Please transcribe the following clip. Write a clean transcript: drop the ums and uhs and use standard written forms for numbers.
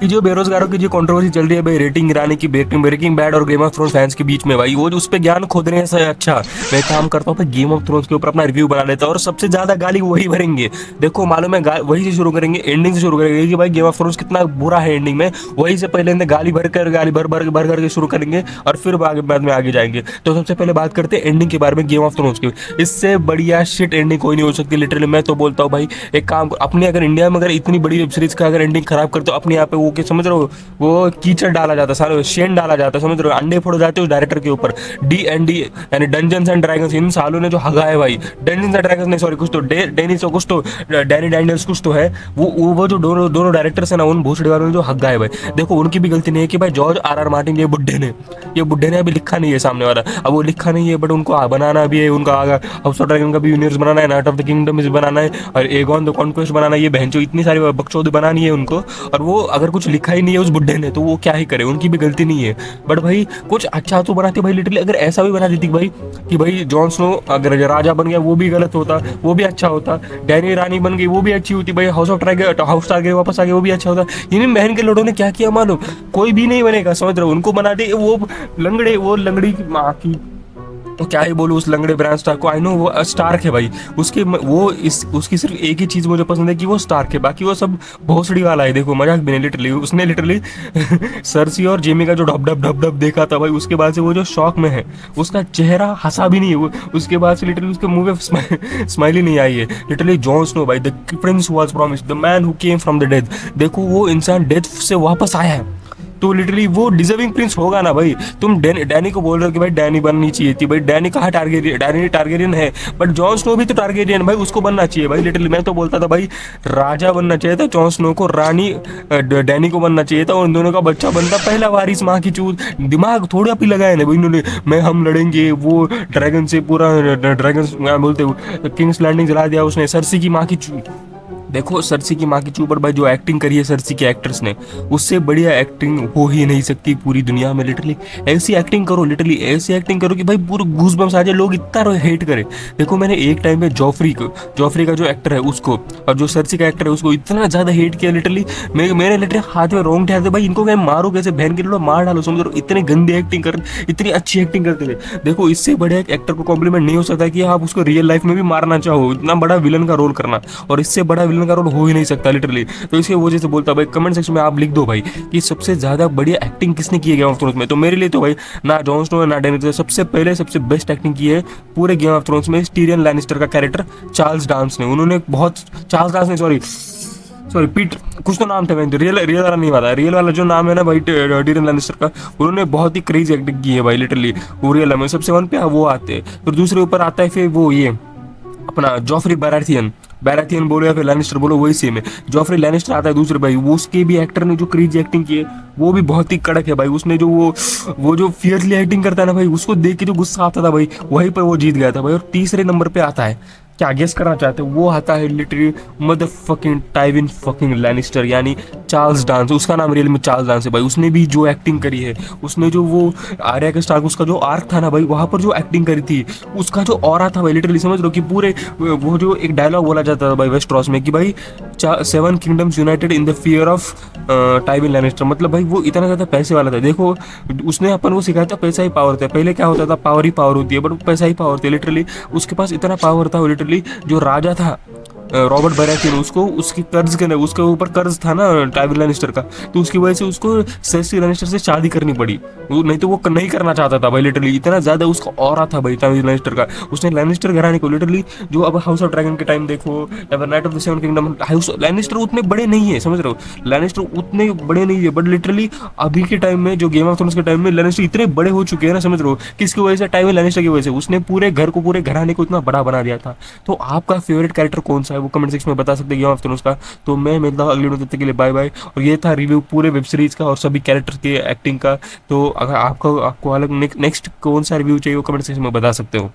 कि जो बेरोजगारों की जो कंट्रोवर्सी चल रही है भाई, रेटिंग गिराने की, ब्रेकिंग बैड और गेम ऑफ थ्रोन्स फैंस के बीच में भाई, वो जो उस पे ज्ञान खोद रहे हैं से अच्छा मैं काम करता हूँ भाई, गेम ऑफ थ्रोन्स के ऊपर अपना रिव्यू बना लेता हूँ और सबसे ज्यादा गाली वही भरेंगे। देखो मालूम है, वही से शुरू करेंगे, एंडिंग से शुरू करेंगे कि भाई गेम ऑफ थ्रोन्स कितना बुरा है एंडिंग में, वही से पहले इन्हें गाली भर करके शुरू करेंगे और फिर बाद में आगे जाएंगे। तो सबसे पहले बात करते हैं एंडिंग के बारे में गेम ऑफ थ्रोन्स की। इससे बढ़िया शिट एंडिंग कोई नहीं हो सकती लिटरली। मैं तो बोलता हूँ भाई, एक काम अपने अगर इंडिया में अगर इतनी बड़ी वेब सीरीज का अगर एंडिंग खराब करते हो अपने यहाँ पे, वो क्या समझ रहे हो, वो कीचड़ डाला जाता, सारे शेन डाला जाता, समझ रहे हो, अंडे फोड़ जाते उस डायरेक्टर के ऊपर। D&D यानी डंजन्स एंड ड्रैगन्स, इन सालों ने जो हगा है भाई, डंजन्स एंड ड्रैगन्स नहीं, सॉरी, कुछ तो डेनिस कुछ तो डैनी डैनियल्स कुछ तो है, वो जो दोनों दोनों डायरेक्टर्स है ना, उन भोसड़ी वालों ने जो हगा है भाई, देखो उनकी भी गलती नहीं है कि भाई जॉर्ज R.R. मार्टिन ये बुड्ढे ने अभी लिखा नहीं है सामने वाला, अब वो लिखा नहीं है बट उनको बनाना भी है, उनका हाउस ऑफ ड्रैगन का भी यूनिवर्स बनाना है, नाइट ऑफ द किंगडम बनाना है, और एगॉन द कॉन्क्वेस्ट बनाना है, ये बहनचो इतनी सारी बकचोदी बनानी है उनको, और वो अगर कुछ लिखा ही नहीं है उस बुड्ढे ने तो वो क्या ही करे, उनकी भी गलती नहीं है। बट भाई कुछ अच्छा तो बनाती भाई लिटरली, अगर ऐसा भी बना देती भाई कि भाई जॉन स्नो अगर राजा बन गया वो भी गलत होता, वो भी अच्छा होता, डैनी रानी बन गई वो भी अच्छी होती भाई, हाउस टारगेरियन वापस आ गया वो भी अच्छा होता। इन बहन के लोगों ने क्या किया मालूम, कोई भी नहीं बनेगा, समझ रहे हो, उनको बना दे वो लंगड़ी की माँ की, तो क्या ही बोलूं उस लंगड़े ब्रांड स्टार्क को। आई नो वो स्टार्क है भाई, उसकी सिर्फ एक ही चीज मुझे पसंद है कि वो स्टार्क है, बाकी वो सब भोसड़ी वाला है। देखो मजाक भी नहीं, लिटरली उसने लिटरली सरसी और जेमी का जो ढप देखा था भाई, उसके बाद से वो जो शौक में है, उसका चेहरा हंसा भी नहीं है वो, उसके बाद से लिटरली उसके मुंह पे स्माइल ही नहीं आई है। लिटरली जॉन स्नो भाई, the Prince was promised, the man who came from the death, देखो वो इंसान डेथ से वापस आया है, तो लिटरली वो डिजर्विंग प्रिंस होगा ना भाई। तुम डैनी को बोल रहे हो कि भाई डैनी बननी चाहिए थी, भाई डैनी कहाँ टारगेरियन है, बट जॉन स्नो भी तो टारगेरियन भाई, उसको बनना चाहिए भाई। लिटरली मैं तो बोलता था भाई राजा बनना चाहिए था जॉन स्नो को, रानी डैनी को बनना चाहिए था, और उन दोनों का बच्चा बनता पहला वारिस, माँ की चूत। दिमाग थोड़ा भी लगाया ना भाई इन्होंने, मैं हम लड़ेंगे, वो ड्रैगन से पूरा ड्रैगन बोलते किंग्स लैंडिंग जला दिया उसने, सरसी की माँ की चूत। देखो सरसी की माँ की चूपर भाई, जो एक्टिंग करी है सरसी के एक्टर्स ने, उससे बढ़िया एक्टिंग हो ही नहीं सकती पूरी दुनिया में। लिटरली ऐसी एक्टिंग करो, लिटरली ऐसी एक्टिंग करो कि भाई पूरे गूज़बम्स आ जाए, लोग इतना हेट करे। देखो मैंने एक टाइम पे जॉफरी का जो एक्टर है उसको, और जो सरसी का एक्टर है उसको इतना ज़्यादा हेट किया लिटरली, मेरे लिटरली हाथ में रोंगटे आते भाई, इनको क्या मारो कैसे, बहन के लोग मार डालो, समझ लो इतने गंदी एक्टिंग कर, इतनी अच्छी एक्टिंग करते थे। देखो इससे बढ़िया एक एक्टर को कॉम्प्लीमेंट नहीं हो सकता कि आप उसको रियल लाइफ में भी मारना चाहो, इतना बड़ा विलन का रोल करना, और इससे बड़ा विलन का रोल हो ही नहीं सकता लिटरली। तो इसकी वजह से बोलता भाई, कमेंट सेक्शन में आप लिख दो भाई कि सबसे ज्यादा बढ़िया एक्टिंग किसने की है गेम ऑफ थ्रोन्स में। तो मेरे लिए तो भाई ना जॉन स्नो ना डैनी, सबसे पहले सबसे बेस्ट एक्टिंग की है पूरे गेम ऑफ थ्रोन्स में टिरियन लैनिस्टर का कैरेक्टर चार्ल्स डांस ने। उन्होंने बहुत, चार्ल्स डांस ने, सॉरी पीट कुछ तो नाम था, रियल वाला नहीं पता, रियल वाला जो नाम है ना भाई टिरियन लैनिस्टर का, उन्होंने बहुत ही क्रेजी एक्टिंग की है भाई लिटरली। वो रियल में सबसे वन पे वो आते हैं, फिर दूसरे ऊपर आता है फिर वो ये अपना जॉफरी बैराथियन बोलो या फिर लैनिस्टर बोलो, वही सेम है। जॉफरी लैनिस्टर आता है दूसरे भाई, वो उसके भी एक्टर ने जो क्रेजी एक्टिंग की है वो भी बहुत ही कड़क है भाई। उसने जो वो जो फियरली एक्टिंग करता है ना भाई, उसको देख के जो गुस्सा आता था भाई, वहीं पर वो जीत गया था भाई। और तीसरे नंबर पे आता है, क्या गेस करना चाहते हो, वो आता है literally motherfucking Tywin fucking Lannister, यानी चार्ल्स डांस, उसका नाम रियल में चार्ल्स डांस है भाई। उसने भी जो एक्टिंग करी है, उसने जो वो आर्या के स्टार्क उसका जो आर्क था ना भाई, वहाँ पर जो एक्टिंग करी थी, उसका जो ऑरा था भाई लिटरली, समझ लो कि पूरे वो जो एक डायलॉग बोला जाता था भाई वेस्टरॉस में कि भाई 7 kingdoms United in the fear of Tywin Lannister, मतलब भाई वो इतना ज़्यादा पैसे वाला था। देखो उसने अपन को सिखाया था पैसा ही पावर था, पहले क्या होता था पावर ही पावर होती है, बट पैसा ही पावर थी लिटरली। उसके पास इतना पावर था लिटरली, जो राजा था रॉबर्ट बराथियन, उसको उसकी कर्ज के उसके ऊपर कर्ज था ना टाइविन लैनिस्टर का, तो उसकी वजह से उसको सेर्सी लैनिस्टर से शादी करनी पड़ी, वो नहीं तो वो नहीं करना चाहता था भाई लिटरली। इतना ज़्यादा उसका ऑरा था भाई टाइविन लैनिस्टर का। उसने लैनिस्टर घराने को लिटरली, जो अब हाउस ऑफ ड्रैगन के टाइम देखो या फिर night of the seven kingdom, house Lannister उतने बड़े नहीं है, समझ रहे हो, लैनिस्टर उतने बड़े नहीं है, बट लिटरली अभी के टाइम में जो गेम ऑफ थ्रोन्स के टाइम में लैनिस्टर इतने बड़े हो चुके हैं ना, समझ रहे हो, किसकी वजह से, टाइविन लैनिस्टर की वजह से। उसने पूरे घर को, पूरे घराने को इतना बड़ा बना दिया था। तो आपका फेवरेट कैरेक्टर कौन सा है वो कमेंट सेक्शन में बता सकते हैं गेम ऑफ थ्रोन्स का। तो मैं मिलता हूँ अगले वीडियो, तब तक के लिए बाय बाय। और ये था रिव्यू पूरे वेब सीरीज का और सभी कैरेक्टर के एक्टिंग का। तो अगर आपको अलग नेक्स्ट कौन सा रिव्यू चाहिए वो कमेंट सेक्शन में बता सकते हो।